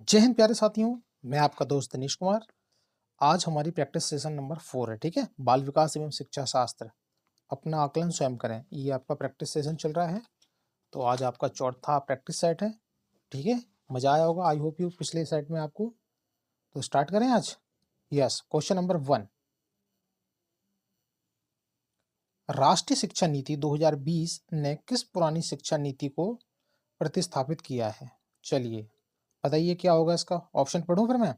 जय हिंद प्यारे साथियों। मैं आपका दोस्त दिनेश कुमार। आज हमारी प्रैक्टिस सेशन नंबर 4 है। ठीक है, बाल विकास एवं शिक्षा शास्त्र, अपना आकलन स्वयं करें, ये आपका प्रैक्टिस सेशन चल रहा है। तो आज आपका चौथा प्रैक्टिस सेट है। ठीक है, मजा आया होगा, आई होप यू, पिछले सेट में आपको। तो स्टार्ट करें आज। Yes, question number 1। राष्ट्रीय शिक्षा नीति 2020 ने किस पुरानी शिक्षा नीति को प्रतिस्थापित किया है? चलिए बताइए क्या होगा इसका। ऑप्शन पढ़ूं फिर मैं।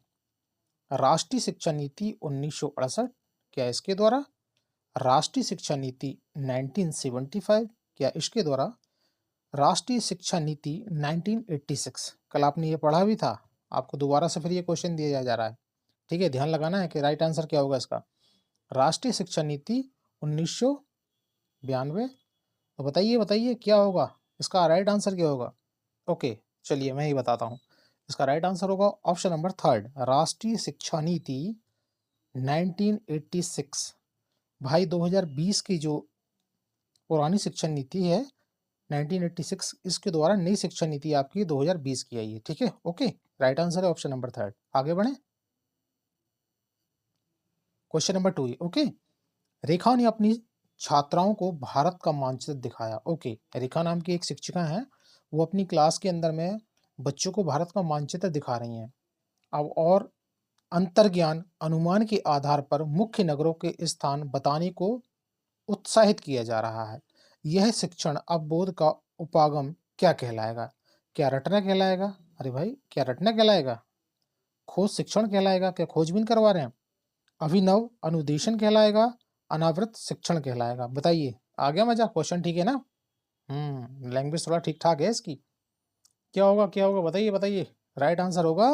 राष्ट्रीय शिक्षा नीति 1968, क्या इसके द्वारा? राष्ट्रीय शिक्षा नीति 1975, क्या इसके द्वारा? राष्ट्रीय शिक्षा नीति 1986, कल आपने ये पढ़ा भी था, आपको दोबारा से फिर ये क्वेश्चन दिया जा रहा है। ठीक है, ध्यान लगाना है कि राइट आंसर क्या होगा इसका। राष्ट्रीय शिक्षा नीति 1992। तो बताइए बताइए क्या होगा इसका, राइट आंसर क्या होगा? ओके, चलिए मैं ही बताता हूँ। इसका राइट आंसर होगा ऑप्शन नंबर 3, राष्ट्रीय शिक्षा नीति 1986। भाई 2020 की जो पुरानी शिक्षा नीति है 1986, इसके द्वारा नई शिक्षा नीति आपकी 2020 की आई है। ठीक है, ओके, राइट आंसर है ऑप्शन नंबर 3। आगे बढ़े क्वेश्चन नंबर 2। ओके, रेखा ने अपनी छात्राओं को भारत का मानचित्र दिखाया। ओके, रेखा नाम की एक शिक्षिका है, वो अपनी क्लास के अंदर में बच्चों को भारत का मानचित्र दिखा रही हैं। अब और अंतर्ज्ञान अनुमान के आधार पर मुख्य नगरों के स्थान बताने को उत्साहित किया जा रहा है। यह शिक्षण अवबोध का उपागम क्या कहलाएगा? क्या रटना कहलाएगा? अरे भाई, क्या रटना कहलाएगा? खोज शिक्षण कहलाएगा? क्या खोजबीन करवा रहे हैं? अभिनव अनुदेशन कहलाएगा? अनावृत शिक्षण कहलाएगा? बताइए, आ गया मजा? क्वेश्चन ठीक है ना? लैंग्वेज थोड़ा ठीक ठाक है इसकी। क्या होगा क्या होगा, बताइए बताइए। राइट आंसर होगा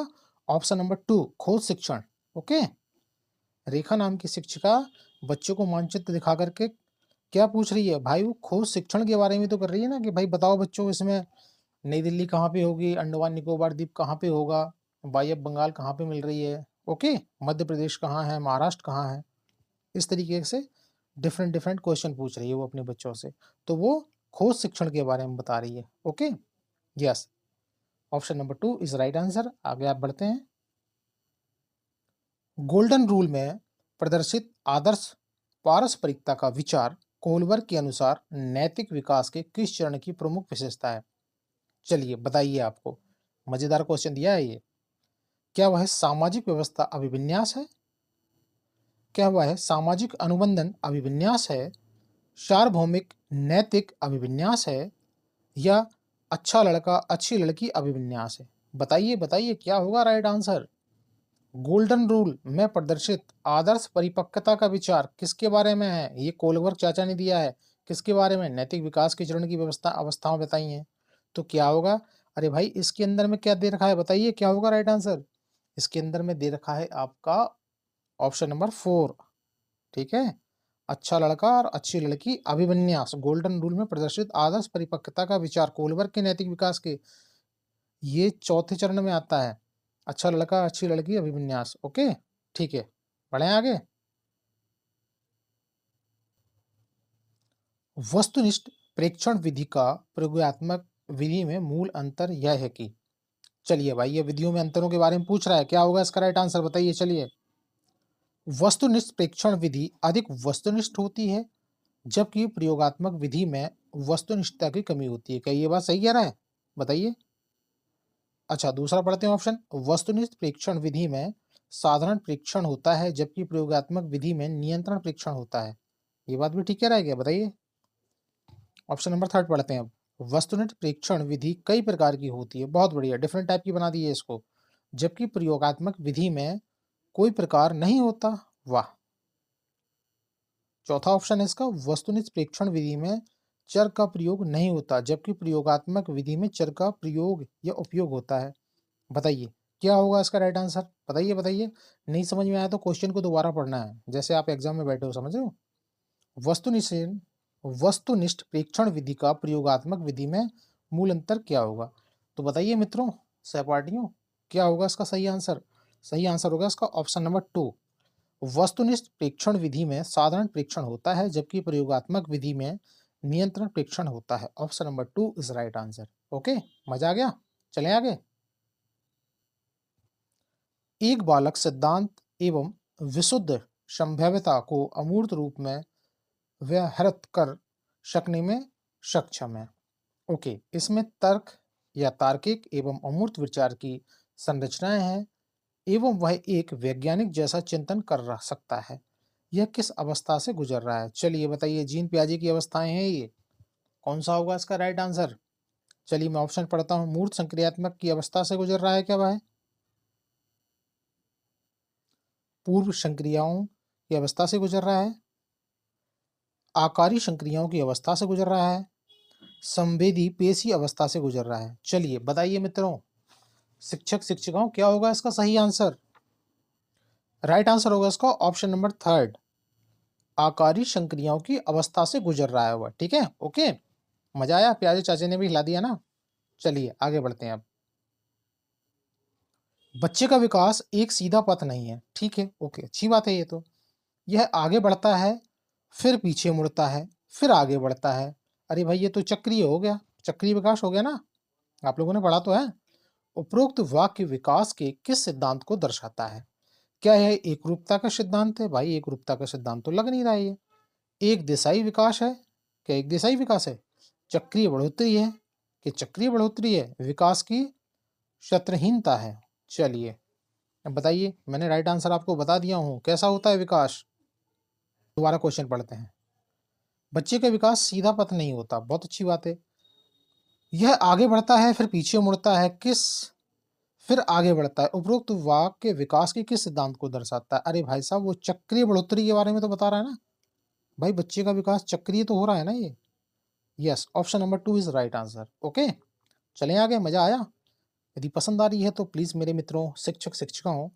ऑप्शन नंबर 2, खोज शिक्षण। ओके, रेखा नाम की शिक्षिका बच्चों को मानचित्र दिखा करके क्या पूछ रही है भाई? वो खोज शिक्षण के बारे में तो कर रही है ना, कि भाई बताओ बच्चों, इसमें नई दिल्ली कहाँ पे होगी, अंडमान निकोबार द्वीप कहाँ पे होगा, बाई ऑफ बंगाल कहाँ पे मिल रही है, ओके, मध्य प्रदेश कहाँ है, महाराष्ट्र कहाँ है। इस तरीके से डिफरेंट डिफरेंट क्वेश्चन पूछ रही है वो अपने बच्चों से। तो वो खोज शिक्षण के बारे में बता रही है। Okay, yes, option number 2 is right answer. आगे आप बढ़ते हैं। गोल्डन रूल में प्रदर्शित आदर्श पारस्परिकता का विचार कोलबर के अनुसार नैतिक विकास के किस चरण की प्रमुख विशेषता है? चलिए बताइए, आपको मजेदार क्वेश्चन दिया है ये। क्या वह सामाजिक व्यवस्था अभिविन्यास है? क्या वह सामाजिक अनुबंधन अभिविन्यास है? सार्वभौमिक नैतिक अभिविन्यास है? या अच्छा लड़का अच्छी लड़की अभिविन्यास है? बताइए बताइए क्या होगा राइट आंसर। गोल्डन रूल में प्रदर्शित आदर्श परिपक्वता का विचार किसके बारे में है? ये कोलवर्ग चाचा ने दिया है। किसके बारे में? नैतिक विकास के चरण की व्यवस्था अवस्थाओं बताई हैं। तो क्या होगा? अरे भाई, इसके अंदर में क्या दे रखा है, बताइए क्या होगा राइट आंसर। इसके अंदर में दे रखा है आपका ऑप्शन नंबर 4। ठीक है, अच्छा लड़का और अच्छी लड़की अभिविन्यास, गोल्डन रूल में प्रदर्शित आदर्श परिपक्वता का विचार कोलवर्ग के नैतिक विकास के, ये चौथे चरण में आता है। अच्छा लड़का अच्छी लड़की अभिविन्यास। ओके, ठीक है, बढ़े आगे। वस्तुनिष्ठ प्रेक्षण विधि का प्रयोगात्मक विधि में मूल अंतर यह है कि, चलिए भाई, ये विधियों में अंतरों के बारे में पूछ रहा है, क्या होगा इसका राइट आंसर बताइए। चलिए, वस्तुनिष्ठ प्रेक्षण विधि अधिक वस्तुनिष्ठ होती है, जबकि प्रयोगात्मक विधि में वस्तुनिष्ठता की कमी होती है। क्या ये बात सही कह रहा है? बताइए। अच्छा, दूसरा पढ़ते हैं ऑप्शन। वस्तुनिष्ठ प्रेक्षण विधि में साधारण प्रेक्षण होता है, जबकि प्रयोगात्मक विधि में नियंत्रण प्रेक्षण होता है। ये बात भी ठीक कह रहा है क्या? बताइए। ऑप्शन नंबर 3 पढ़ते हैं अब। वस्तुनिष्ठ प्रेक्षण विधि कई प्रकार की होती है, बहुत बढ़िया, डिफरेंट टाइप की बना दी है इसको, जबकि प्रयोगात्मक विधि में कोई प्रकार नहीं होता। वाह। चौथा ऑप्शन है इसका, वस्तुनिष्ठ प्रेक्षण विधि में चर का प्रयोग नहीं होता, जबकि प्रयोगात्मक विधि में चर का प्रयोग या उपयोग होता है। बताइए क्या होगा इसका राइट आंसर। बताइए बताइए। नहीं समझ में आया तो क्वेश्चन को दोबारा पढ़ना है, जैसे आप एग्जाम में बैठे हो, समझ रहे हो। वस्तुनिष्ठ वस्तुनिष्ठ प्रेक्षण विधि का प्रयोगात्मक विधि में मूल अंतर क्या होगा? तो बताइए मित्रों, सहपाठियों, क्या होगा इसका सही आंसर? सही आंसर होगा इसका ऑप्शन नंबर 2। वस्तुनिष्ठ प्रेक्षण विधि में साधारण प्रेक्षण होता है, जबकि प्रयोगात्मक विधि में नियंत्रण प्रेक्षण होता है। Option number 2 is right answer. Okay, मजा आ गया। चलें आगे। एक बालक सिद्धांत एवं विशुद्ध संभाव्यता को अमूर्त रूप में व्यवहारित कर सकने में सक्षम है। ओके, इसमें तर्क या तार्किक एवं अमूर्त विचार की संरचनाएं हैं एवं वह एक वैज्ञानिक जैसा चिंतन कर सकता है। यह किस अवस्था से गुजर रहा है? चलिए बताइए, जीन पियाजे की अवस्थाएं हैं ये। कौन सा होगा इसका राइट आंसर? चलिए मैं ऑप्शन पढ़ता हूं। मूर्त संक्रियात्मक की अवस्था से गुजर रहा है क्या वह? पूर्व संक्रियाओं की अवस्था से गुजर रहा है, आकारी संक्रियाओं की अवस्था से गुजर रहा है, संवेदी पेशी अवस्था से गुजर रहा है। चलिए बताइए मित्रों, शिक्षक शिक्षिकाओं, क्या होगा इसका सही आंसर? राइट आंसर होगा इसका ऑप्शन नंबर थर्ड, आकारी संक्रियाओं की अवस्था से गुजर रहा है वह। ठीक है, ओके, मजा आया? प्याजे चाचे ने भी हिला दिया ना। चलिए आगे बढ़ते हैं अब। बच्चे का विकास एक सीधा पथ नहीं है। ठीक है, ओके, अच्छी बात है ये तो। यह आगे बढ़ता है, फिर पीछे मुड़ता है, फिर आगे बढ़ता है। अरे भाई ये तो चक्रीय हो गया, चक्रीय विकास हो गया ना, आप लोगों ने पढ़ा तो है। उपरोक्त वाक्य विकास के किस सिद्धांत को दर्शाता है? क्या यह एक रूपता का सिद्धांत है? भाई एक रूपता का सिद्धांत तो लग नहीं रहा है ये। एक दिशाई विकास है? क्या एक दिशाई विकास है? चक्रीय बढ़ोतरी है कि चक्रीय बढ़ोतरी है? विकास की शत्रहीनता है। चलिए अब बताइए, मैंने राइट आंसर आपको बता दिया हूं, कैसा होता है विकास? दोबारा क्वेश्चन पढ़ते हैं। बच्चे का विकास सीधा पथ नहीं होता, बहुत अच्छी बात है। यह आगे बढ़ता है, फिर पीछे मुड़ता है, किस फिर आगे बढ़ता है। उपरोक्त वाक्य विकास के किस सिद्धांत को दर्शाता है? अरे भाई साहब, वो चक्रीय बढ़ोतरी के बारे में तो बता रहा है ना। भाई बच्चे का विकास चक्रीय तो हो रहा है ना ये। Yes, option number 2 is right answer. Okay, चलें आगे। मजा आया? यदि पसंद आ रही है तो प्लीज मेरे मित्रों, शिक्षक शिक्षिकाओं,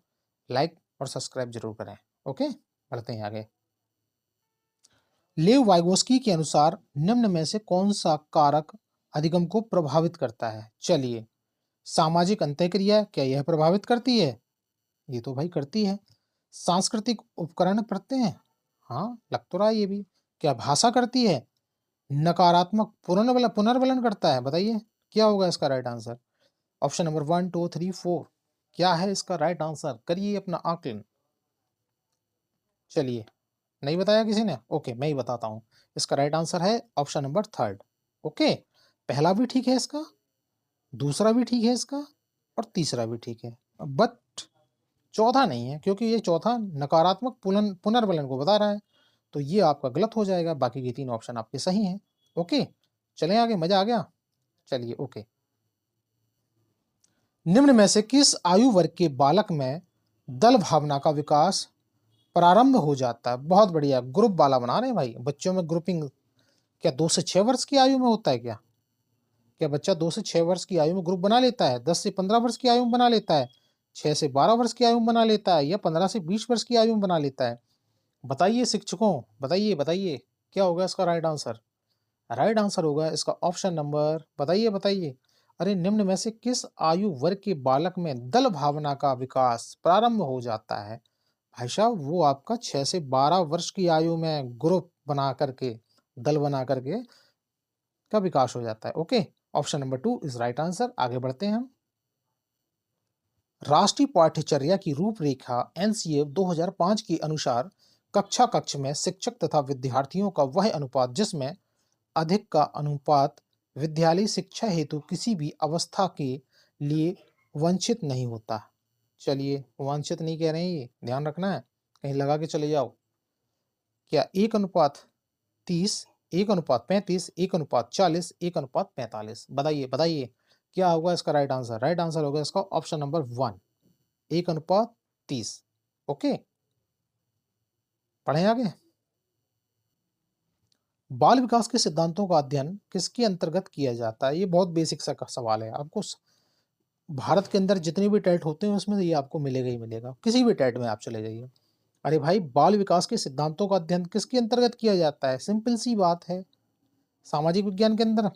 लाइक और सब्सक्राइब जरूर करें। ओके, बढ़ते हैं आगे। लेव वाइगोस्की के अनुसार निम्न में से कौन सा कारक अधिगम को प्रभावित करता है? चलिए, सामाजिक अंतःक्रिया, क्या यह प्रभावित करती है? ये तो भाई करती है। सांस्कृतिक उपकरण प्रत्यय, हाँ लग तो रहा है ये भी। क्या भाषा करती है? नकारात्मक पुनर्वलन करता है? बताइए क्या होगा इसका राइट आंसर? ऑप्शन नंबर 1 2 3 4, क्या है इसका राइट आंसर? करिए अपना आकलन। चलिए, नहीं बताया किसी ने? ओके, मैं ही बताता हूं। इसका राइट आंसर है ऑप्शन नंबर थर्ड। ओके, पहला भी ठीक है इसका, दूसरा भी ठीक है इसका, और तीसरा भी ठीक है, बट चौथा नहीं है, क्योंकि ये चौथा नकारात्मक पुनर्वलन को बता रहा है, तो ये आपका गलत हो जाएगा। बाकी के 3 ऑप्शन आपके सही हैं। ओके, चलें आगे। मजा आ गया? चलिए ओके। निम्न में से किस आयु वर्ग के बालक में दल भावना का विकास प्रारंभ हो जाता है? बहुत बढ़िया, ग्रुप वाला बना रहे हैं भाई, बच्चों में ग्रुपिंग। क्या 2 से 6 वर्ष की आयु में होता है क्या? क्या बच्चा 2 से 6 वर्ष की आयु में ग्रुप बना लेता है? 10 से 15 वर्ष की आयु में बना लेता है? 6 से 12 वर्ष की आयु में बना लेता है? या 15 से 20 वर्ष की आयु में बना लेता है? बताइए शिक्षकों, बताइए बताइए, क्या होगा इसका राइट आंसर? राइट आंसर होगा इसका ऑप्शन नंबर, बताइए बताइए। अरे निम्न में से किस आयु वर्ग के बालक में दल भावना का विकास प्रारंभ हो जाता है? भाई साहब, वो आपका 6 से 12 वर्ष की आयु में ग्रुप बना करके, दल बना करके का विकास हो जाता है। Okay, option number 2 is right answer. आगे बढ़ते हैं हम। राष्ट्रीय पाठ्यचर्या की रूपरेखा एनसीए 2005 के अनुसार कक्षा कक्ष में शिक्षक तथा विद्यार्थियों का वह अनुपात जिसमें अधिक का अनुपात विद्यालय शिक्षा हेतु किसी भी अवस्था के लिए वंचित नहीं होता। चलिए, वांछित नहीं कह रहे हैं, ये ध्यान रखना है, कहीं लगा के चले जाओ। क्या 1:30, 1:35, 1:40, 1:45? बताइए बताइए, क्या होगा इसका राइट आंसर? राइट आंसर होगा इसका ऑप्शन नंबर 1, 1:30। ओके, पढ़ें आगे। बाल विकास के सिद्धांतों का अध्ययन किसके अंतर्गत किया जाता है? ये बहुत बेसिक सा सवाल है। आपको भारत के अंदर जितने भी टेट होते हैं उसमें ये आपको मिलेगा ही मिलेगा, किसी भी टेट में आप चले जाइए। अरे भाई, बाल विकास के सिद्धांतों का अध्ययन किसके अंतर्गत किया जाता है? सिंपल सी बात है, सामाजिक विज्ञान के अंदर,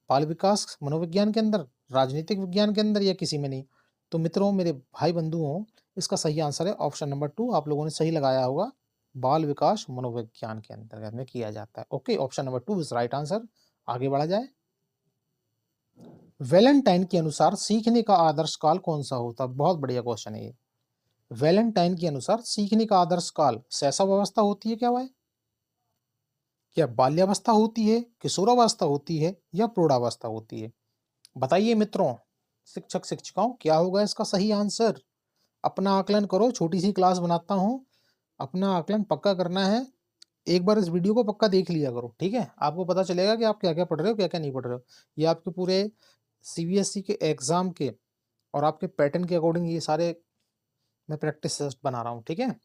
बाल विकास मनोविज्ञान के अंदर, राजनीतिक विज्ञान के अंदर, या किसी में नहीं। तो मित्रों, मेरे भाई बंधुओं, इसका सही आंसर है ऑप्शन नंबर 2। आप लोगों ने सही लगाया होगा, बाल विकास मनोविज्ञान के अंतर्गत में किया जाता है। Okay, option number 2 is right answer. आगे बढ़ा जाए। वैलेंटाइन के अनुसार सीखने का आदर्श काल कौन सा होता है? बहुत बढ़िया क्वेश्चन है ये। वैलेंटाइन के अनुसार सीखने का आदर्श काल शैशवावस्था होती है क्या भाई? क्या बाल्यावस्था होती है, किशोरावस्था होती है या प्रौढ़ावस्था होती है? बताइए मित्रों, शिक्षक शिक्षिकाओं, क्या होगा इसका सही आंसर? अपना आकलन करो, छोटी सी क्लास बनाता हूँ, अपना आकलन पक्का करना है। एक बार इस वीडियो को पक्का देख लिया करो, ठीक है? आपको पता चलेगा कि आप क्या क्या पढ़ रहे हो, क्या क्या नहीं पढ़ रहे हो। ये आपके पूरे सीबीएसई के एग्जाम के और आपके पैटर्न के अकॉर्डिंग ये सारे मैं प्रैक्टिस टेस्ट बना रहा हूँ, ठीक है?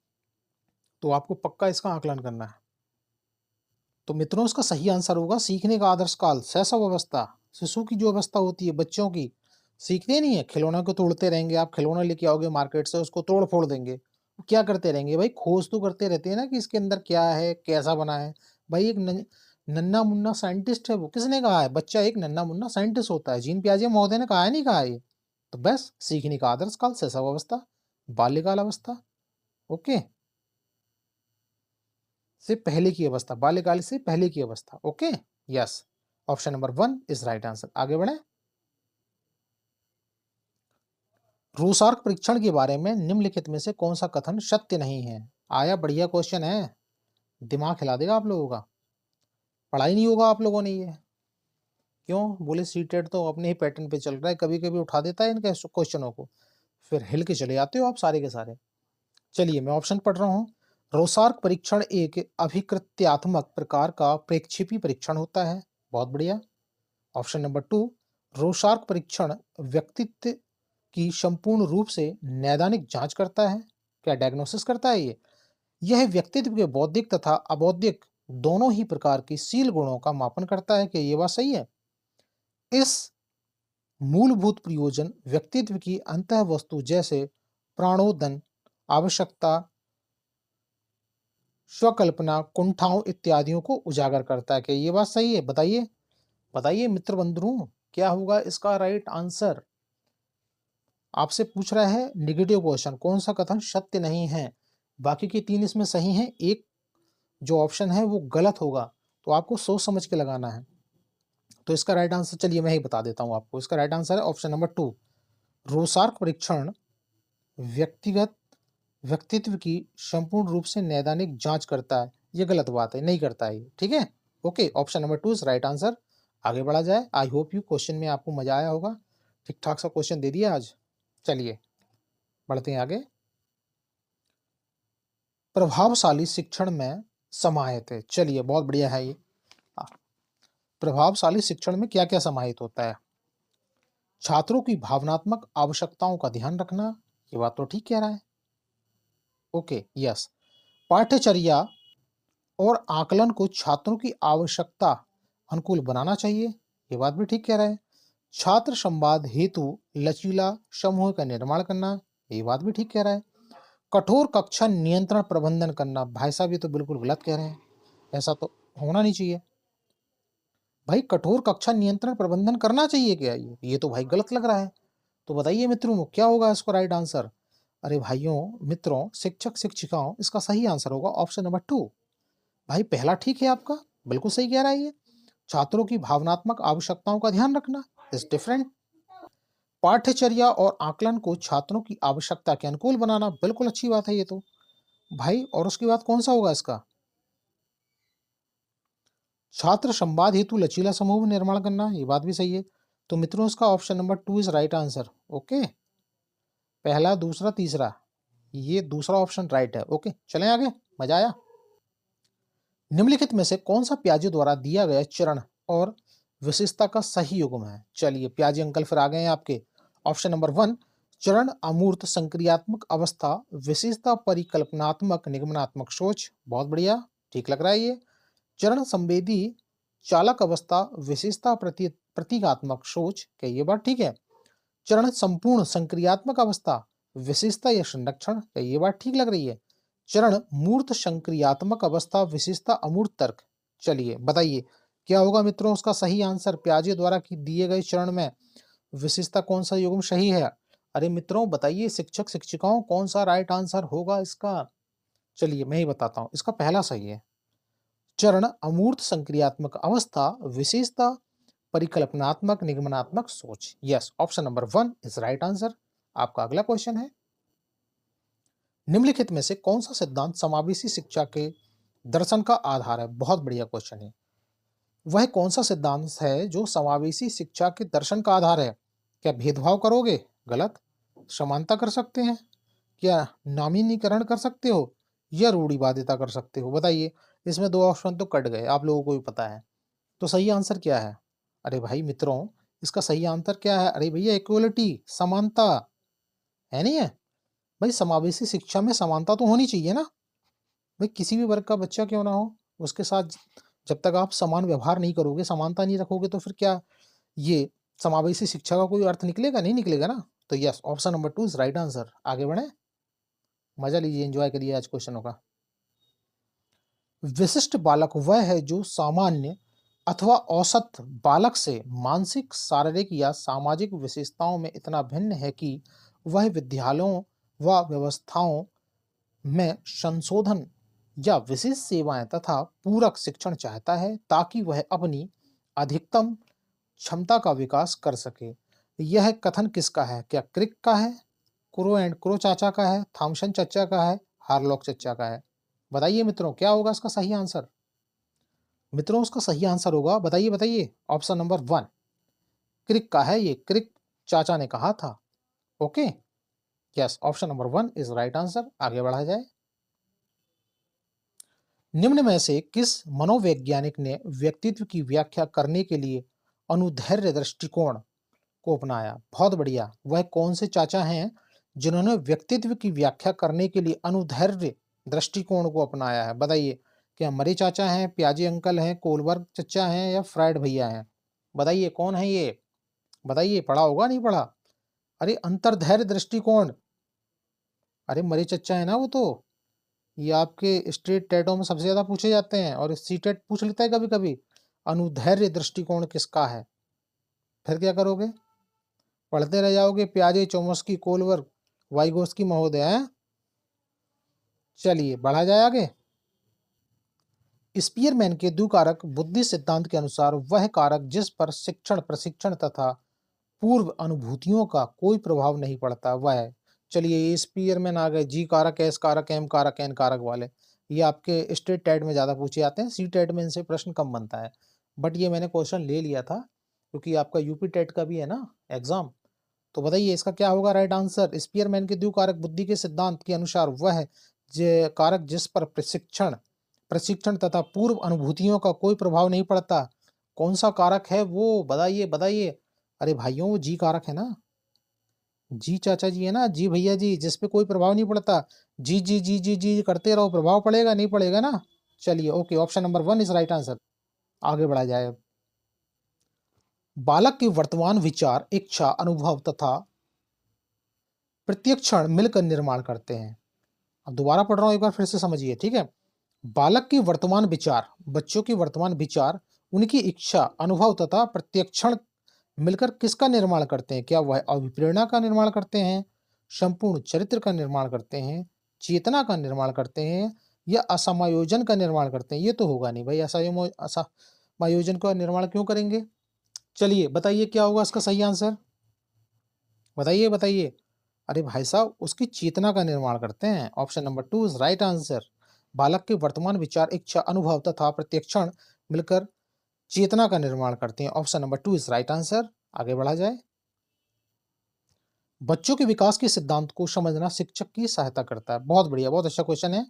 तो आपको पक्का इसका आकलन करना है। तो मित्रों, इसका सही आंसर होगा सीखने का आदर्श काल शैशव अवस्था। शिशु की जो अवस्था होती है बच्चों की, सीखते नहीं है, खिलौना को तोड़ते रहेंगे। आप खिलौना लेके आओगे मार्केट से, उसको तोड़ फोड़ देंगे, क्या करते रहेंगे भाई? खोज तो करते रहते हैं ना कि इसके अंदर क्या है, कैसा बना है। भाई एक नन्ना मुन्ना साइंटिस्ट है वो, किसने कहा है? बच्चा एक नन्ना मुन्ना साइंटिस्ट होता है, जीन पियाजे महोदय ने कहा है, नहीं कहा है ये? तो बस सीखने का आदर्श काल शैशव अवस्था, बाल्यकाल अवस्था, ओके, से पहले की अवस्था, बाल्यकाल से पहले की अवस्था, okay. Yes, option number 1 is right answer. आगे बढ़े। रूसार्क परीक्षण के बारे में निम्नलिखित में से कौन सा कथन सत्य नहीं है? आया, बढ़िया क्वेश्चन है, दिमाग हिला देगा आप लोगों का। पढ़ाई नहीं होगा आप लोगों ने ये, क्यों? बोले सीटेट तो अपने ही पैटर्न पे चल रहा है, कभी कभी उठा देता है इनके क्वेश्चनों को, फिर हिल के चले जाते हो आप सारे के सारे। चलिए मैं ऑप्शन पढ़ रहा हूँ। रोसार्क परीक्षण एक अभिकृत्यात्मक प्रकार का प्रेक्षेपी परीक्षण होता है। बहुत बढ़िया। ऑप्शन नंबर 2, रोसार्क परीक्षण व्यक्तित्व की संपूर्ण रूप से नैदानिक जांच करता है। क्या डायग्नोसिस करता है ये? यह व्यक्तित्व के बौद्धिक तथा अबौद्धिक दोनों ही प्रकार की शील गुणों का मापन करता है। क्या ये बात सही है? इस मूलभूत प्रयोजन व्यक्तित्व की अंतः वस्तु जैसे प्राणोदन, आवश्यकता, स्वकल्पना, कुंठाओं इत्यादियों को उजागर करता है। क्या ये बात सही है? बताइए, बताइए मित्र बंधुओं, क्या होगा इसका राइट आंसर? आपसे पूछ रहा है निगेटिव क्वेश्चन, कौन सा कथन सत्य नहीं है? बाकी के 3 इसमें सही हैं, एक जो ऑप्शन है वो गलत होगा, तो आपको सोच समझ के लगाना है। तो इसका राइट आंसर, चलिए मैं ही बता देता हूँ आपको, इसका राइट आंसर है ऑप्शन नंबर 2। रोसार्क परीक्षण व्यक्तिगत व्यक्तित्व की संपूर्ण रूप से नैदानिक जांच करता है। ये गलत बात है, नहीं करता है ये, ठीक है? Okay, option number 2 is right answer. आगे बढ़ा जाए। आई होप यू क्वेश्चन में आपको मजा आया होगा, ठीक ठाक सा क्वेश्चन दे दिया आज। चलिए बढ़ते हैं आगे। प्रभावशाली शिक्षण में समाहित है, चलिए बहुत बढ़िया है ये। प्रभावशाली शिक्षण में क्या क्या समाहित होता है? छात्रों की भावनात्मक आवश्यकताओं का ध्यान रखना, ये बात तो ठीक कह रहा है, ओके यस। पाठ्यचर्या और आकलन को छात्रों की आवश्यकता अनुकूल बनाना चाहिए, ये बात भी ठीक कह रहा है। छात्र संवाद हेतु लचीला समूह का निर्माण करना, ये बात भी ठीक कह रहा है। कठोर कक्षा नियंत्रण प्रबंधन करना, भाई साहब ये तो बिल्कुल गलत कह रहे हैं, ऐसा तो होना नहीं चाहिए। भाई कठोर कक्षा नियंत्रण प्रबंधन करना चाहिए क्या? ये तो भाई गलत लग रहा है। तो बताइए मित्रों, क्या होगा इसको राइट आंसर? अरे भाइयों मित्रों शिक्षक शिक्षिकाओं, इसका सही आंसर होगा ऑप्शन नंबर 2। भाई पहला ठीक है आपका, बिल्कुल सही कह रहा है ये। छात्रों की भावनात्मक आवश्यकताओं का ध्यान रखना इज डिफरेंट। पाठ्यचर्या और आकलन को छात्रों की आवश्यकता के अनुकूल बनाना, बिल्कुल अच्छी बात है ये तो भाई। और उसके बाद कौन सा होगा इसका? छात्र संवाद हेतु लचीला समूह निर्माण करना, ये बात भी सही है। तो मित्रों इसका option number 2 is right answer, okay. पहला, दूसरा, तीसरा, ये दूसरा ऑप्शन राइट है, ओके। चलें आगे, मजा आया। निम्नलिखित में से कौन सा पियाजे द्वारा दिया गया चरण और विशेषता का सही युग्म है? चलिए पियाजे अंकल फिर आ गए हैं आपके। ऑप्शन नंबर 1, चरण अमूर्त संक्रियात्मक अवस्था, विशेषता परिकल्पनात्मक निगमनात्मक सोच, बहुत बढ़िया, ठीक लग रहा है ये। चरण संवेदी चालक अवस्था, विशेषता प्रतीकात्मक सोच, क्या ये बात ठीक है? चरण संपूर्ण संक्रियात्मक अवस्था, विशेषता या संरक्षण, क्या ये बात ठीक लग रही है? चरण मूर्त संक्रियात्मक अवस्था, विशेषता अमूर्त तर्क। चलिए बताइए क्या होगा मित्रों उसका सही आंसर? पियाजे द्वारा दिए गए चरण में विशेषता कौन सा युग्म सही है? अरे मित्रों बताइए शिक्षक शिक्षिकाओं, कौन सा राइट आंसर होगा इसका? चलिए मैं ही बताता हूं, इसका पहला सही है। चरण अमूर्त संक्रियात्मक अवस्था, विशेषता परिकल्पनात्मक निगमनात्मक सोच। Yes, option number 1 is right answer. आपका अगला क्वेश्चन है, निम्नलिखित में से कौन सा सिद्धांत समावेशी शिक्षा के दर्शन का आधार है? बहुत बढ़िया क्वेश्चन है। वह कौन सा सिद्धांत है जो समावेशी शिक्षा के दर्शन का आधार है? क्या भेदभाव करोगे? गलत। समानता कर सकते हैं? क्या नामीनीकरण कर सकते हो? या रूढ़िवादिता कर सकते हो? बताइए। इसमें दो ऑप्शन तो कट गए, आप लोगों को भी पता है। तो सही आंसर क्या है? अरे भाई मित्रों, इसका सही आंसर क्या है? अरे भैया इक्वलिटी, समानता है, नहीं है? भाई समावेशी शिक्षा में समानता तो होनी चाहिए ना। भाई किसी भी वर्ग का बच्चा क्यों ना हो, उसके साथ जब तक आप समान व्यवहार नहीं करोगे, समानता नहीं रखोगे, तो फिर क्या ये समावेशी शिक्षा का कोई अर्थ निकलेगा? नहीं निकलेगा ना। तो yes, option number 2 is right answer. आगे बढ़े, मजा लीजिए, एंजॉय करिए आज क्वेश्चनों का। विशिष्ट बालक वह है जो सामान्य अथवा औसत बालक से मानसिक, शारीरिक या सामाजिक विशेषताओं में इतना भिन्न है कि वह विद्यालयों व व्यवस्थाओं में संशोधन या विशेष सेवाएं तथा पूरक शिक्षण चाहता है, ताकि वह अपनी अधिकतम क्षमता का विकास कर सके। यह कथन किसका है? क्या क्रिक का है, क्रो एंड क्रो चाचा का है, थॉमसन चाचा का है, हार्लॉक चाचा का है? बताइए मित्रों, क्या होगा इसका सही आंसर? मित्रों, उसका सही आंसर होगा, बताइए बताइए, ऑप्शन नंबर 1 क्रिक का है। ये क्रिक चाचा ने कहा था। Okay, yes, option number 1 is right answer. आगे बढ़ा जाए। निम्न में से किस मनोवैज्ञानिक ने व्यक्तित्व की व्याख्या करने के लिए अनुदैर्ध्य दृष्टिकोण को अपनाया? बहुत बढ़िया। वह कौन से चाचा हैं जिन्होंने व्यक्तित्व की व्याख्या करने के लिए अनुदैर्ध्य दृष्टिकोण को अपनाया है? बताइए। क्या मरे चाचा हैं, प्याजे अंकल हैं, कोलबर्ग चचा हैं, या फ्राइड भैया हैं? बताइए कौन है ये? बताइए, पढ़ा होगा नहीं पढ़ा? अरे अंतर्धैर्य दृष्टिकोण। अरे मरे चचा है ना वो तो। ये आपके स्टेट टेटों में सबसे ज्यादा पूछे जाते हैं, और सी टेट पूछ लेता है कभी कभी। अनुदैर्ध्य दृष्टिकोण किसका है? फिर क्या करोगे? पढ़ते रह जाओगे, प्याजे, चोमस्की, कोलवर्ग, वाइगोस्की महोदय हैं। चलिए बढ़ा जाए आगे। स्पीयरमैन के द्विकारक बुद्धि सिद्धांत के अनुसार वह कारक जिस पर शिक्षण, प्रशिक्षण तथा पूर्व अनुभूतियों का कोई प्रभाव नहीं पड़ता वह है। चलिए, ये स्पीयरमैन आ गए, जी कारक, एस कारक, एम कारक, एन कारक वाले। ये आपके स्टेट टेट में ज्यादा पूछे जाते हैं, सी टेट में इनसे प्रश्न कम बनता है। बट ये मैंने क्वेश्चन ले लिया था क्योंकि आपका यूपी टेट का भी है ना एग्जाम। तो बताइए इसका क्या होगा राइट आंसर? स्पीयरमैन के द्विकारक बुद्धि के सिद्धांत के अनुसार वह कारक जिस पर प्रशिक्षण, प्रशिक्षण तथा पूर्व अनुभूतियों का कोई प्रभाव नहीं पड़ता। कौन सा कारक है वो? बताइए बताइए। अरे भाइयों, वो जी कारक है ना। जी चाचा जी है ना, जी भैया जी, जिस पे कोई प्रभाव नहीं पड़ता। जी जी जी जी जी करते रहो, प्रभाव पड़ेगा नहीं पड़ेगा ना। चलिए okay, option number 1 is right answer. आगे बढ़ा जाए। बालक के वर्तमान विचार, इच्छा, अनुभव तथा प्रत्यक्षण मिलकर निर्माण करते हैं। अब दोबारा पढ़ रहा हूं, एक बार फिर से समझिए, ठीक है? बालक की वर्तमान विचार, बच्चों की वर्तमान विचार, उनकी इच्छा, अनुभव तथा प्रत्यक्षण मिलकर किसका निर्माण करते हैं? क्या वह अभिप्रेरणा का निर्माण करते हैं, संपूर्ण चरित्र का निर्माण करते हैं, चेतना का निर्माण करते हैं, या असमायोजन का निर्माण करते हैं? ये तो होगा नहीं भाई, असमायोजन का निर्माण क्यों करेंगे? चलिए बताइए क्या होगा इसका सही आंसर? बताइए बताइए। अरे भाई साहब, उसकी चेतना का निर्माण करते हैं। Option number 2 is right answer. बालक के वर्तमान विचार, इच्छा, अनुभव तथा प्रत्यक्षण मिलकर चेतना का निर्माण करते हैं। Option number 2 is right answer. आगे बढ़ा जाए। बच्चों के विकास के सिद्धांत को समझना शिक्षक की सहायता करता है। बहुत बढ़िया, बहुत अच्छा क्वेश्चन है।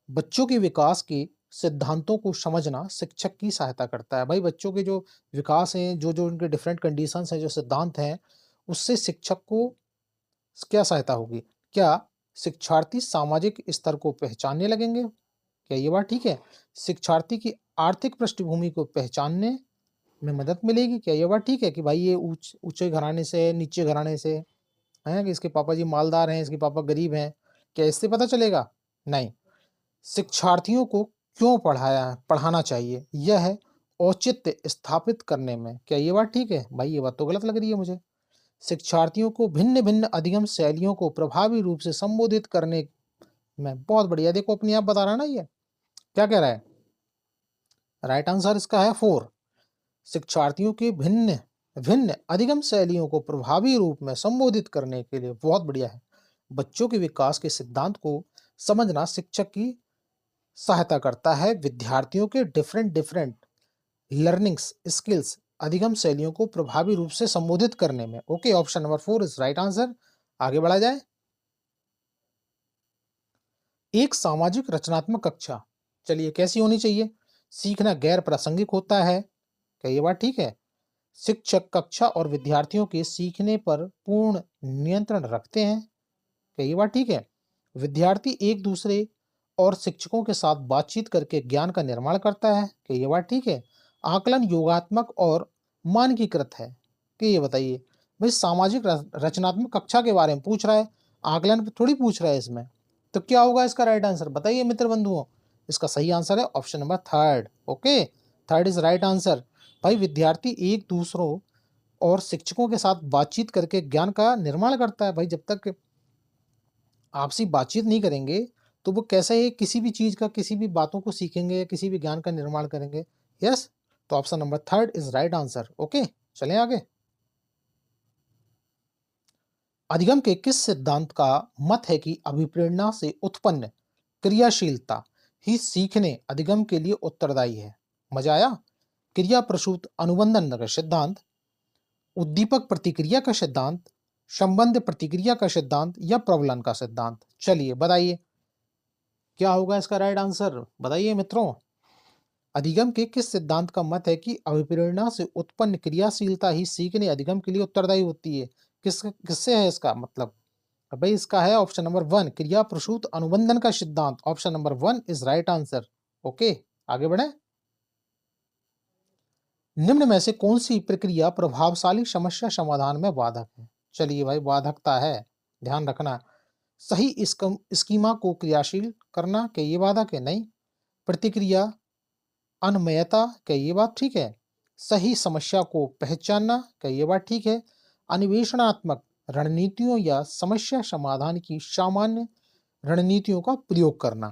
बच्चों के विकास के सिद्धांतों को समझना शिक्षक की सहायता करता है। भाई बच्चों के जो विकास हैं, जो जो उनके डिफरेंट कंडीशंस हैं, जो सिद्धांत हैं, उससे शिक्षक को क्या सहायता होगी? क्या शिक्षार्थी सामाजिक स्तर को पहचानने लगेंगे? क्या ये बात ठीक है? शिक्षार्थी की आर्थिक पृष्ठभूमि को पहचानने में मदद मिलेगी? क्या ये बात ठीक है कि भाई ये ऊंचे घराने से है, नीचे घराने से है, कि इसके पापा जी मालदार हैं, इसके पापा गरीब हैं? क्या इससे पता चलेगा? नहीं। शिक्षार्थियों को क्यों पढ़ाना चाहिए, यह है औचित्य स्थापित करने में। क्या ये बात ठीक है? भाई ये बात तो गलत लग रही है मुझे। शिक्षार्थियों को भिन्न भिन्न अधिगम शैलियों को प्रभावी रूप से संबोधित करने में। बहुत बढ़िया, देखो अपने आप बता रहा है ना ये। क्या कह रहा है? राइट आंसर इसका है 4। शिक्षार्थियों की भिन्न भिन्न अधिगम शैलियों को प्रभावी रूप में संबोधित करने के लिए। बहुत बढ़िया है। बच्चों के विकास के सिद्धांत को समझना शिक्षक की सहायता करता है विद्यार्थियों के डिफरेंट डिफरेंट लर्निंग्स स्किल्स अधिगम शैलियों को प्रभावी रूप से संबोधित करने में। Okay, option number 4 is right answer. आगे बढ़ा जाए। एक सामाजिक रचनात्मक कक्षा, चलिए कैसी होनी चाहिए? सीखना गैर प्रासंगिक होता है, क्या ये बात ठीक है? शिक्षक कक्षा और विद्यार्थियों के सीखने पर पूर्ण नियंत्रण रखते हैं, क्या ये बात ठीक है? विद्यार्थी एक दूसरे और शिक्षकों के साथ बातचीत करके ज्ञान का निर्माण करता है, क्या ये बात ठीक है? आकलन योगात्मक और मानकीकृत है, कि ये बताइए भाई सामाजिक रचनात्मक कक्षा के बारे में पूछ रहा है, आकलन पे थोड़ी पूछ रहा है इसमें। तो क्या होगा इसका राइट आंसर बताइए मित्र बंधुओं। इसका सही आंसर है option number third. Okay, third is right answer. भाई विद्यार्थी एक दूसरों और शिक्षकों के साथ बातचीत करके ज्ञान का निर्माण करता है। भाई जब तक आपसी बातचीत नहीं करेंगे तो वो कैसे ही किसी भी चीज का किसी भी बातों को सीखेंगे, किसी भी ज्ञान का निर्माण करेंगे। यस, तो option number third is right answer. Okay, चलें आगे। अधिगम के किस सिद्धांत का मत है कि अभिप्रेरणा से उत्पन्न क्रियाशीलता ही सीखने अधिगम के लिए उत्तरदायी है? मजा आया? क्रिया प्रसूत अनुबंधन का सिद्धांत, उद्दीपक प्रतिक्रिया का सिद्धांत, संबंध प्रतिक्रिया का सिद्धांत या प्रबलन का सिद्धांत? चलिए बताइए क्या होगा इसका राइट आंसर, बताइए मित्रों। अधिगम के किस सिद्धांत का मत है कि अभिप्रेरणा से उत्पन्न क्रियाशीलता ही सीखने अधिगम के लिए उत्तरदायी होती है? किससे है इसका मतलब? भाई इसका है ऑप्शन नंबर 1 क्रिया प्रसूत अनुबंधन का सिद्धांत। Option number 1 is right answer. Okay, आगे बढ़े। निम्न में से कौन सी प्रक्रिया प्रभावशाली समस्या समाधान में बाधक है? चलिए भाई बाधकता है, ध्यान रखना। सही स्कीमा को क्रियाशील करना, क्या ये बाधक है? नहीं। प्रतिक्रिया अनमयता, क्या ये बात ठीक है? सही समस्या को पहचानना, क्या ये बात ठीक है? अन्वेषणात्मक रणनीतियों या समस्या समाधान की सामान्य रणनीतियों का प्रयोग करना,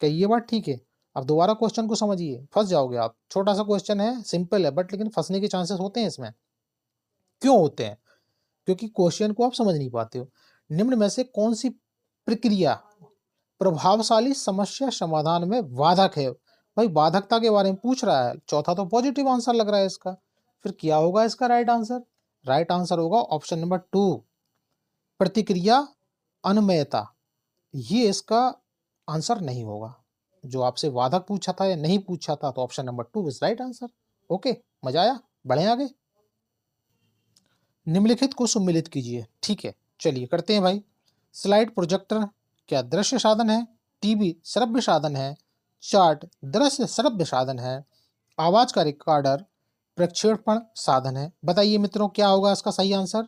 क्या ये बात ठीक है? अब दोबारा क्वेश्चन को समझिए, फंस जाओगे आप। छोटा सा क्वेश्चन है, सिंपल है, बट लेकिन फंसने के चांसेस होते हैं इसमें। क्यों होते हैं? क्योंकि क्वेश्चन को आप समझ नहीं पाते हो। निम्न में से कौन सी प्रक्रिया प्रभावशाली समस्या समाधान में बाधक है? भाई बाधकता के बारे में पूछ रहा है, चौथा तो पॉजिटिव आंसर लग रहा है इसका। फिर क्या होगा इसका राइट आंसर? राइट आंसर होगा ऑप्शन नंबर 2 प्रतिक्रिया अनमयता। ये इसका आंसर नहीं होगा। जो आपसे बाधक पूछा था या नहीं पूछा था, तो option number 2 is right answer. Okay, मजा आया? बढ़े आगे। निम्नलिखित को सम्मिलित कीजिए। ठीक है, चलिए करते हैं भाई। स्लाइड प्रोजेक्टर क्या दृश्य साधन है? टीवी श्रव्य साधन है? चार्ट दृश्य श्रव्य साधन है? आवाज का रिकॉर्डर प्रक्षेपण साधन है? बताइए मित्रों क्या होगा इसका सही आंसर?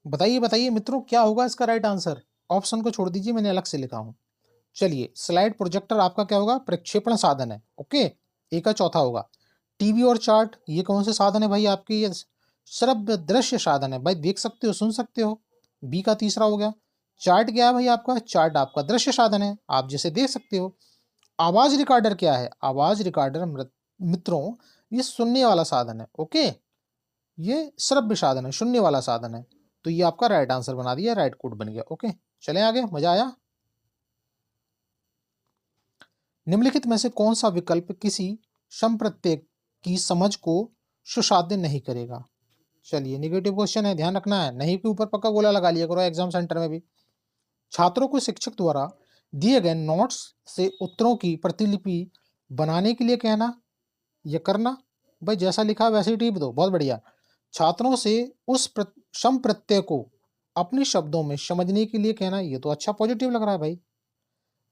बताइए बताइए मित्रों क्या होगा इसका राइट आंसर? ऑप्शन को छोड़ दीजिए, मैंने अलग से लिखा हूं। चलिए, स्लाइड प्रोजेक्टर आपका क्या होगा? प्रक्षेपण साधन है। ओके, एक का चौथा होगा। टीवी और चार्ट ये कौन से साधन है भाई आपके? ये श्रव्य दृश्य साधन है। भाई देख सकते हो, सुन सकते हो। बी का तीसरा हो गया। चार्ट क्या है भाई आपका? चार्ट आपका दृश्य साधन है, आप जैसे देख सकते हो। आवाज रिकॉर्डर क्या है? आवाज रिकॉर्डर मित्रों ये सुनने वाला साधन है। ओके, ये श्रव्य साधन है, सुनने वाला साधन है। तो ये आपका राइट आंसर बना दिया, राइट कोड बन गया। ओके, चलें आगे। मजा आया? निम्नलिखित में से कौन सा विकल्प किसी संप्रत्यय की समझ को सुसाध्य नहीं करेगा? चलिए, नेगेटिव क्वेश्चन है, ध्यान रखना है। नहीं के ऊपर पक्का गोला लगा लिया करो एग्जाम सेंटर में भी। छात्रों को शिक्षक द्वारा दिए गए नोट्स से उत्तरों की प्रतिलिपि बनाने के लिए कहना या करना। भाई जैसा लिखा वैसे ही टिप दो, बहुत बढ़िया। छात्रों से उस संप्रत्यय को अपने शब्दों में समझने के लिए कहना, ये तो अच्छा पॉजिटिव लग रहा है भाई।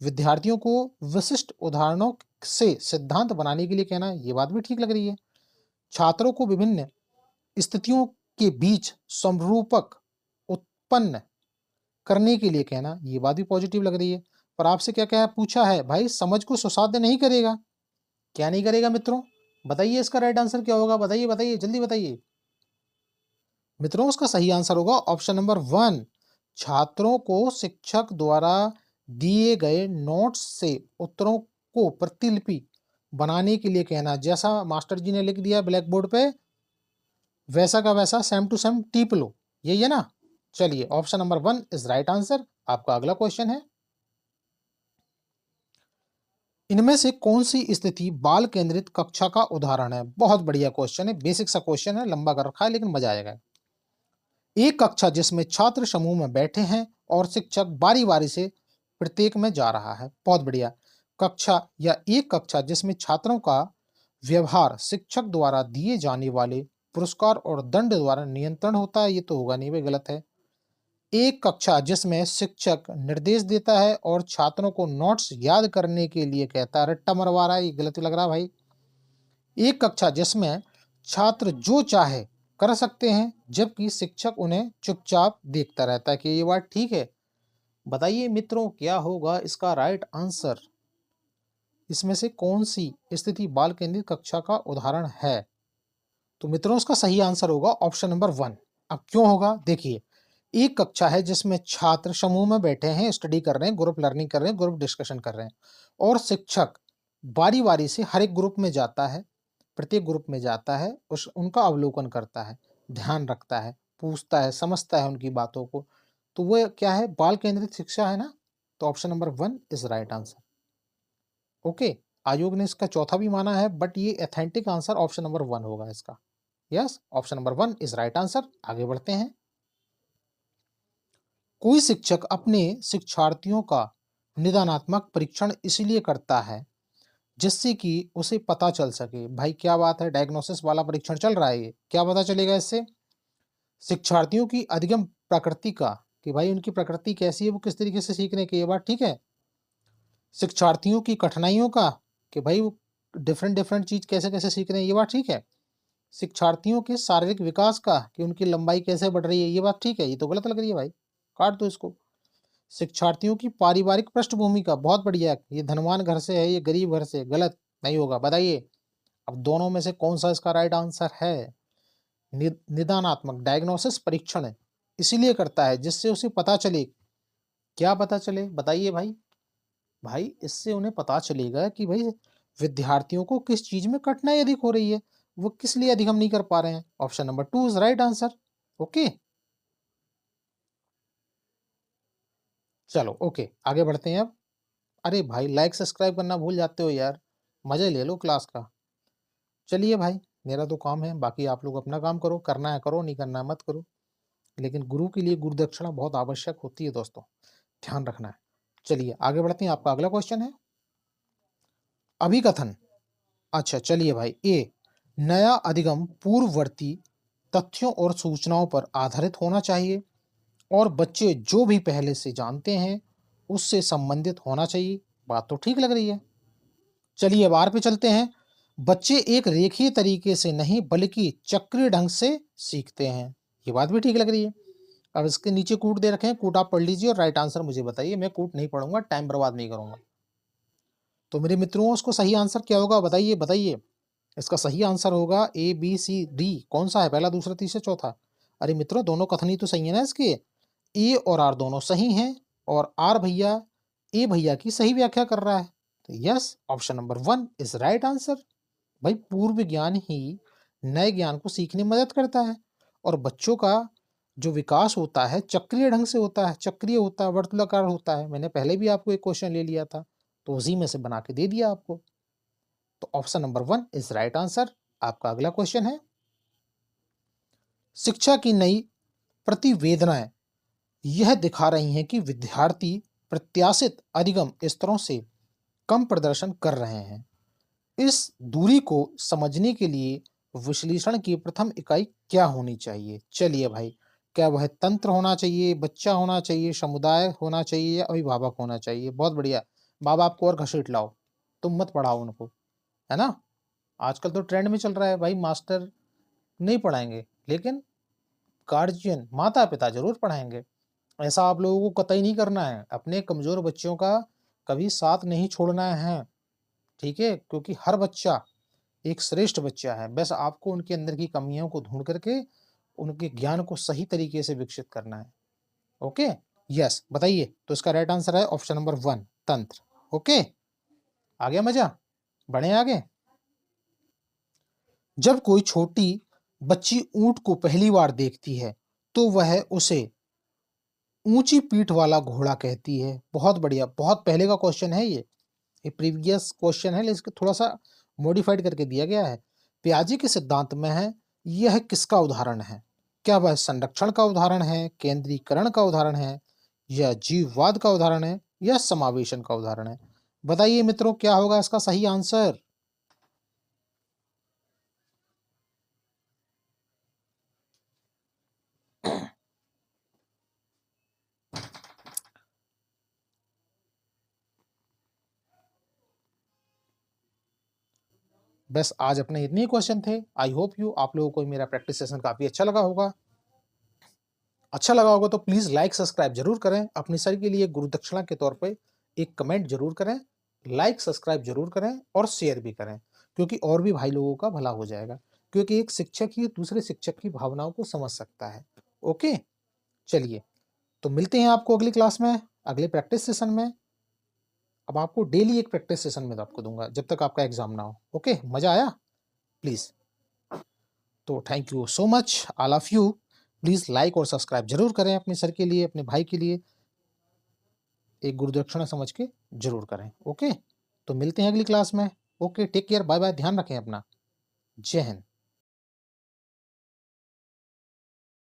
विद्यार्थियों को विशिष्ट उदाहरणों से सिद्धांत बनाने के लिए कहना, ये बात भी ठीक लग रही है। छात्रों को विभिन्न स्थितियों के बीच समरूपक उत्पन्न करने के लिए कहना, ये बात भी पॉजिटिव लग रही है। पर आपसे क्या क्या पूछा है भाई? समझ को सुसाध्य नहीं करेगा। क्या नहीं करेगा मित्रों? बताइए इसका राइट आंसर क्या होगा? बताइए बताइए, जल्दी बताइए मित्रों। उसका सही आंसर होगा ऑप्शन नंबर 1 छात्रों को शिक्षक द्वारा दिए गए नोट्स से उत्तरों को प्रतिलिपि बनाने के लिए कहना। जैसा मास्टर जी ने लिख दिया ब्लैक बोर्ड पे, वैसा का वैसा सेम टू सेम टीप लो, यही है ना? चलिए, option number 1 is right answer. आपका अगला क्वेश्चन है, इनमें से कौन सी स्थिति बाल केंद्रित कक्षा का उदाहरण है? बहुत बढ़िया क्वेश्चन है, बेसिक सा क्वेश्चन है, लंबा कर रखा है लेकिन मजा आएगा। एक कक्षा जिसमें छात्र समूह में बैठे हैं और शिक्षक बारी बारी से प्रत्येक में जा रहा है। बहुत बढ़िया। कक्षा या एक कक्षा जिसमें छात्रों का व्यवहार शिक्षक द्वारा दिए जाने वाले पुरस्कार और दंड द्वारा नियंत्रण होता है, ये तो होगा नहीं भाई, गलत है। एक कक्षा जिसमें शिक्षक निर्देश देता है और छात्रों को नोट्स याद करने के लिए कहता है, रट्टा मरवा रहा है, ये गलत लग रहा है भाई। एक कक्षा जिसमें छात्र जो चाहे कर सकते हैं जबकि शिक्षक उन्हें चुपचाप देखता रहता है, कि ये बात ठीक है? बताइए मित्रों, क्या होगा इसका राइट आंसर? इसमें से कौन सी स्थिति बाल केंद्रित कक्षा का उदाहरण है? तो मित्रों, इसका सही आंसर होगा ऑप्शन नंबर 1। अब क्यों होगा, देखिए। एक कक्षा है जिसमें छात्र समूह में बैठे हैं, स्टडी कर रहे हैं, ग्रुप लर्निंग कर रहे हैं, ग्रुप डिस्कशन कर रहे हैं, और शिक्षक बारी बारी से हर एक ग्रुप में जाता है, प्रत्येक ग्रुप में जाता है, उनका अवलोकन करता है, ध्यान रखता है, पूछता है, समझता है उनकी बातों को। तो वो क्या है, बाल केंद्रित शिक्षा है ना। तो option number 1 is right answer. Okay. आयोग ने इसका चौथा भी माना है, बट ये एथेंटिक आंसर ऑप्शन नंबर 1 होगा इसका। Yes, option number 1 is right answer. आगे बढ़ते हैं। कोई शिक्षक अपने शिक्षार्थियों का निदानात्मक परीक्षण इसलिए करता है जिससे कि उसे पता चल सके, भाई क्या बात है, डायग्नोसिस वाला परीक्षण चल रहा है, ये क्या पता चलेगा इससे? शिक्षार्थियों की अधिगम प्रकृति का, कि भाई उनकी प्रकृति कैसी है, वो किस तरीके से सीखने की, ये बात ठीक है। शिक्षार्थियों की कठिनाइयों का, कि भाई वो डिफरेंट डिफरेंट चीज कैसे कैसे सीख रहे हैं, ये बात ठीक है। शिक्षार्थियों के शारीरिक विकास का, कि उनकी लंबाई कैसे बढ़ रही है, ये बात ठीक है, ये तो गलत लग रही है भाई, काट दो इसको। शिक्षार्थियों की पारिवारिक पृष्ठभूमि का, बहुत बढ़िया, ये धनवान घर से है, ये गरीब घर से, गलत नहीं होगा, बताइए। अब दोनों में से कौन सा इसका राइट आंसर है? निदानात्मक डायग्नोसिस परीक्षण है इसीलिए करता है जिससे उसे पता चले, क्या पता चले बताइए भाई? भाई इससे उन्हें पता चलेगा कि भाई विद्यार्थियों को किस चीज में कठिनाई अधिक हो रही है, वो किस लिए अधिगम नहीं कर पा रहे हैं। Option number 2 is right answer. Okay, चलो ओके, आगे बढ़ते हैं अब। अरे भाई, लाइक सब्सक्राइब करना भूल जाते हो यार, मजे ले लो क्लास का। चलिए भाई, मेरा तो काम है, बाकी आप लोग अपना काम करो, करना है करो, नहीं करना है मत करो, लेकिन गुरु के लिए गुरु दक्षिणा बहुत आवश्यक होती है दोस्तों, ध्यान रखना है। चलिए आगे बढ़ते हैं, आपका अगला क्वेश्चन है, अभिकथन। अच्छा चलिए भाई, ए, नया अधिगम पूर्ववर्ती तथ्यों और सूचनाओं पर आधारित होना चाहिए और बच्चे जो भी पहले से जानते हैं उससे संबंधित होना चाहिए। बात तो ठीक लग रही है। चलिए अब आर पे चलते हैं। बच्चे एक रेखीय तरीके से नहीं बल्कि चक्रीय ढंग से सीखते हैं, ये बात भी ठीक लग रही है। अब इसके नीचे कूट दे रखे हैं, कूट आप पढ़ लीजिए और राइट आंसर मुझे बताइए, मैं कूट नहीं पढ़ूंगा, टाइम बर्बाद नहीं करूंगा। तो मेरे मित्रों, उसको सही आंसर क्या होगा, बताइए बताइए। इसका सही आंसर होगा ए बी सी डी। कौन सा है, पहला दूसरा तीसरा चौथा? अरे मित्रों, दोनों कथनी तो सही है ना इसके, ए और आर दोनों सही हैं, और आर भैया ए भैया की सही व्याख्या कर रहा है। तो yes, option number 1 is right answer. भाई पूर्व ज्ञान ही नए ज्ञान को सीखने में मदद करता है, और बच्चों का जो विकास होता है चक्रीय ढंग से होता है, चक्रीय होता है, वर्तुलाकार होता है। मैंने पहले भी आपको एक क्वेश्चन ले लिया था, तो उसी में से बना के दे दिया आपको। तो option number 1 is right answer. आपका अगला क्वेश्चन है, शिक्षा की नई प्रतिवेदनाएं यह दिखा रही हैं कि विद्यार्थी प्रत्याशित अधिगम स्तरों से कम प्रदर्शन कर रहे हैं। इस दूरी को समझने के लिए विश्लेषण की प्रथम इकाई क्या होनी चाहिए? चलिए भाई, क्या वह तंत्र होना चाहिए, बच्चा होना चाहिए, समुदाय होना चाहिए, या अभिभावक होना चाहिए? बहुत बढ़िया, माँ बाप को और घसीट लाओ, तुम मत पढ़ाओ उनको, है ना। आजकल तो ट्रेंड में चल रहा है भाई, मास्टर नहीं पढ़ाएंगे लेकिन गार्जियन माता पिता जरूर पढ़ाएंगे। ऐसा आप लोगों को कतई नहीं करना है, अपने कमजोर बच्चों का कभी साथ नहीं छोड़ना है, ठीक है, क्योंकि हर बच्चा एक श्रेष्ठ बच्चा है, बस आपको उनके अंदर की कमियों को ढूंढ करके उनके ज्ञान को सही तरीके से विकसित करना है। ओके, यस, बताइए। तो इसका राइट आंसर है ऑप्शन नंबर 1, तंत्र। ओके, आ गया मजा, बढ़े आगे। जब कोई छोटी बच्ची ऊंट को पहली बार देखती है तो वह उसे ऊंची पीठ वाला घोड़ा कहती है। बहुत बढ़िया, बहुत पहले का क्वेश्चन है ये प्रीवियस क्वेश्चन है, लेकिन इसको थोड़ा सा मॉडिफाइड करके दिया गया है। पियाजे के सिद्धांत में है, यह किसका उदाहरण है? क्या वह संरक्षण का उदाहरण है, केंद्रीकरण का उदाहरण है, या जीववाद का उदाहरण है, या समावेशन का उदाहरण है? बताइए मित्रों, क्या होगा इसका सही आंसर? बस आज अपने इतने ही क्वेश्चन थे। आई होप यू आप लोगों को मेरा प्रैक्टिस सेशन काफी अच्छा लगा होगा। अच्छा लगा होगा तो प्लीज लाइक सब्सक्राइब जरूर करें। अपनी सर के लिए गुरु दक्षिणा के तौर पे एक कमेंट जरूर करें, लाइक सब्सक्राइब जरूर करें और शेयर भी करें, क्योंकि और भी भाई लोगों का भला हो जाएगा। क्योंकि एक शिक्षक ही दूसरे शिक्षक की भावनाओं को समझ सकता है। ओके, चलिए, तो मिलते हैं आपको अगली क्लास में, अगले प्रैक्टिस सेशन में। अब आपको डेली एक प्रैक्टिस सेशन में आपको दूंगा जब तक आपका एग्जाम ना हो। ओके, मजा आया? प्लीज, तो thank you so much all of you. Please like और सब्सक्राइब जरूर करें अपने सर के लिए, अपने भाई के लिए एक गुरुदक्षिणा समझ के जरूर करें। ओके, तो मिलते हैं अगली क्लास में। Okay, take care, bye bye, ध्यान रखें अपना। जय हिंद।